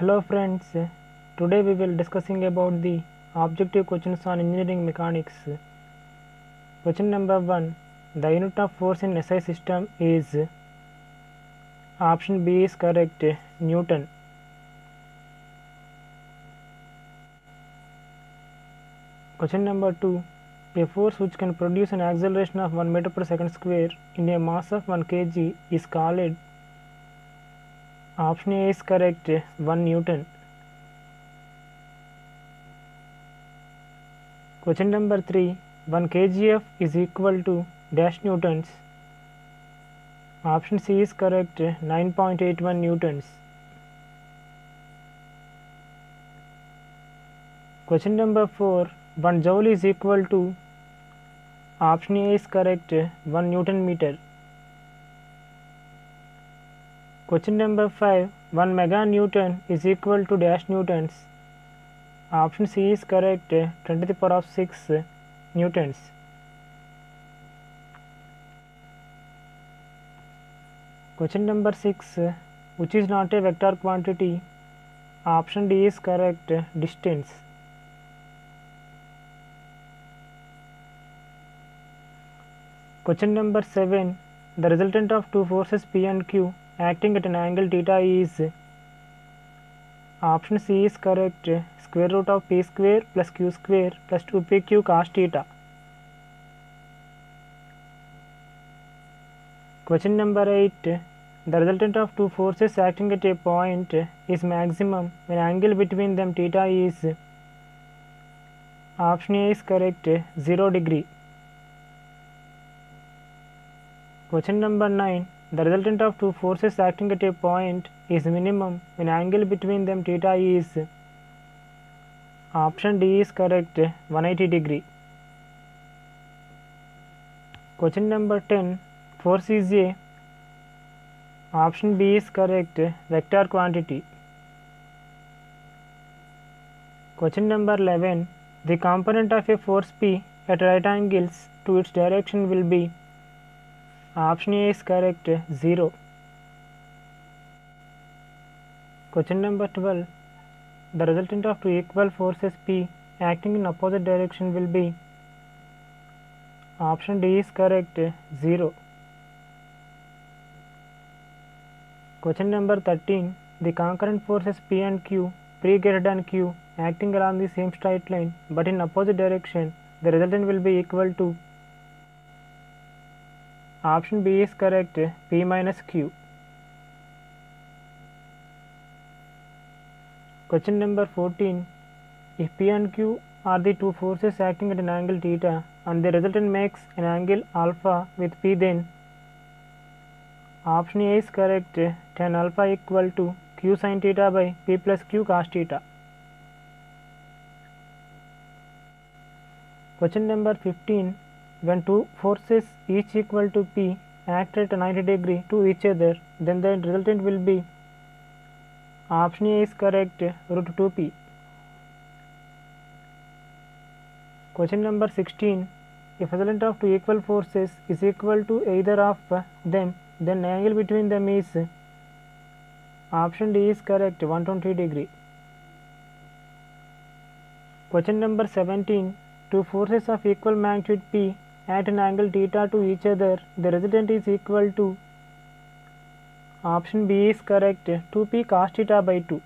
Hello friends, today we will discussing about the objective questions on engineering mechanics. Question number 1. The unit of force in SI system is, option B is correct, Newton. Question number 2. A force which can produce an acceleration of 1 meter per second square in a mass of 1 kg is called, option A is correct, 1 Newton. Question number 3. 1 kgf is equal to dash newtons. Option C is correct, 9.81 newtons. Question number 4. 1 joule is equal to, option A is correct, 1 newton meter. Question number 5. 1 mega newton is equal to dash newtons. Option C is correct, 10 to the power of 6 newtons. Question number 6. Which is not a vector quantity? Option D is correct, distance. Question number 7. The resultant of two forces P and Q acting at an angle theta is, option C is correct, square root of P square plus Q square plus 2PQ cos theta. Question number 8. The resultant of two forces acting at a point is maximum when angle between them theta is, option A is correct, 0 degree. Question number 9. The resultant of two forces acting at a point is minimum when angle between them theta is, option D is correct, 180 degree. Question number 10. Force is a, option B is correct, vector quantity. Question number 11. The component of a force P at right angles to its direction will be, option A is correct, 0. Question number 12. The resultant of two equal forces P acting in opposite direction will be, option D is correct, 0. Question number 13. The concurrent forces P and Q, P greater than Q, acting along the same straight line but in opposite direction, the resultant will be equal to, option B is correct, P minus Q. Question number 14. If P and Q are the two forces acting at an angle theta and the resultant makes an angle alpha with P, then, option A is correct, tan alpha equal to Q sin theta by P plus Q cos theta. Question number 15. When two forces each equal to P act at 90 degree to each other, then the resultant will be, option A is correct, root 2P. Question number 16. If resultant of two equal forces is equal to either of them, then angle between them is, option D is correct, 120 degree. Question number 17. Two forces of equal magnitude P at an angle theta to each other, the resultant is equal to, option B is correct, 2P cos theta by 2.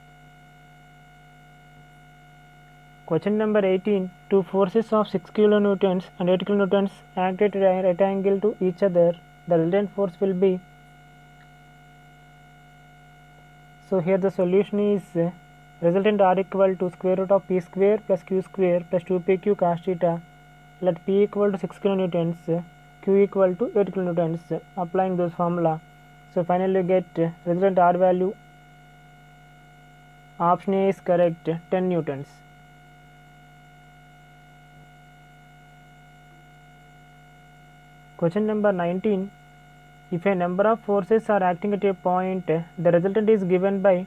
Question number 18. Two forces of 6 kilonewtons and 8 kilonewtons act at a right angle to each other, the resultant force will be, so here the solution is, resultant are equal to square root of P square plus Q square plus 2PQ cos theta. Let P equal to 6 kilonewtons, Q equal to 8 kilonewtons, applying those formula. So finally you get resultant R value, option A is correct, 10 newtons. Question number 19. If a number of forces are acting at a point, the resultant is given by,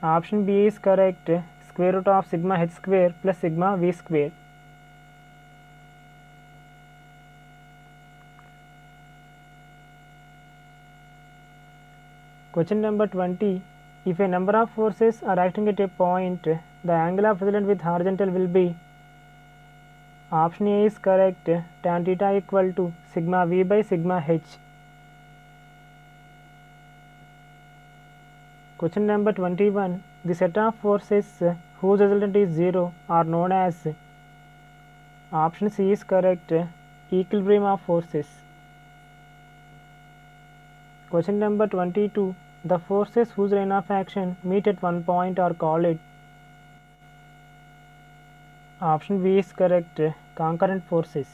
option B is correct, square root of sigma h square plus sigma v square. Question number 20. If a number of forces are acting at a point, the angle of resultant with horizontal will be, option A is correct, tan theta equal to sigma v by sigma h. Question number 21. The set of forces whose resultant is 0 are known as, option C is correct, equilibrium of forces. Question number 22. The forces whose line of action meet at one point are called, option B is correct, concurrent forces.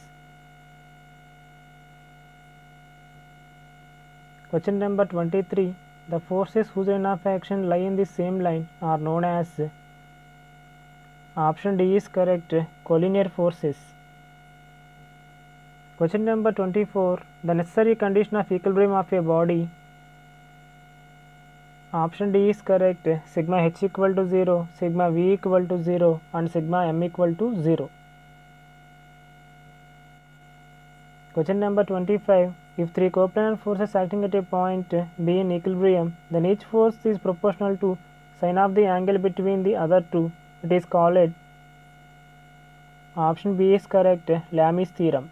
Question number 23. The forces whose line of action lie in the same line are known as, option D is correct, collinear forces. Question number 24. The necessary condition of equilibrium of a body, option D is correct, sigma h equal to 0, sigma v equal to 0 and sigma m equal to 0. Question number 25. If three coplanar forces acting at a point be in equilibrium, then each force is proportional to sine of the angle between the other two. It is called, option B is correct, Lami's theorem.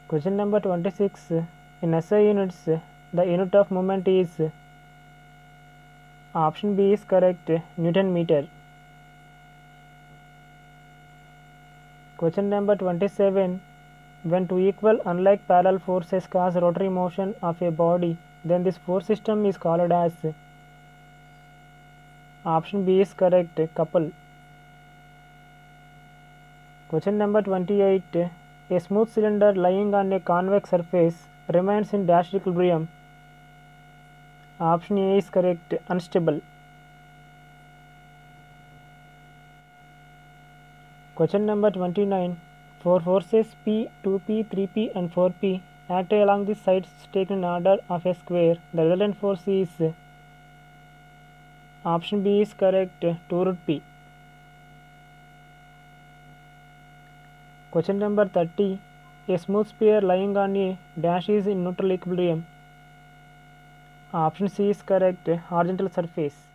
Question number 26. In SI units, the unit of moment is, option B is correct, Newton meter. Question number 27. When two equal unlike parallel forces cause rotary motion of a body, then this force system is called as, option B is correct, couple. Question number 28. A smooth cylinder lying on a convex surface remains in dash equilibrium. Option A is correct, unstable. Question number 29. For forces P, 2P, 3P and 4P act along the sides taken in order of a square, the resultant force is, option B is correct, 2 root P. Question number 30. A smooth sphere lying on a dash is in neutral equilibrium. Option C is correct, horizontal surface.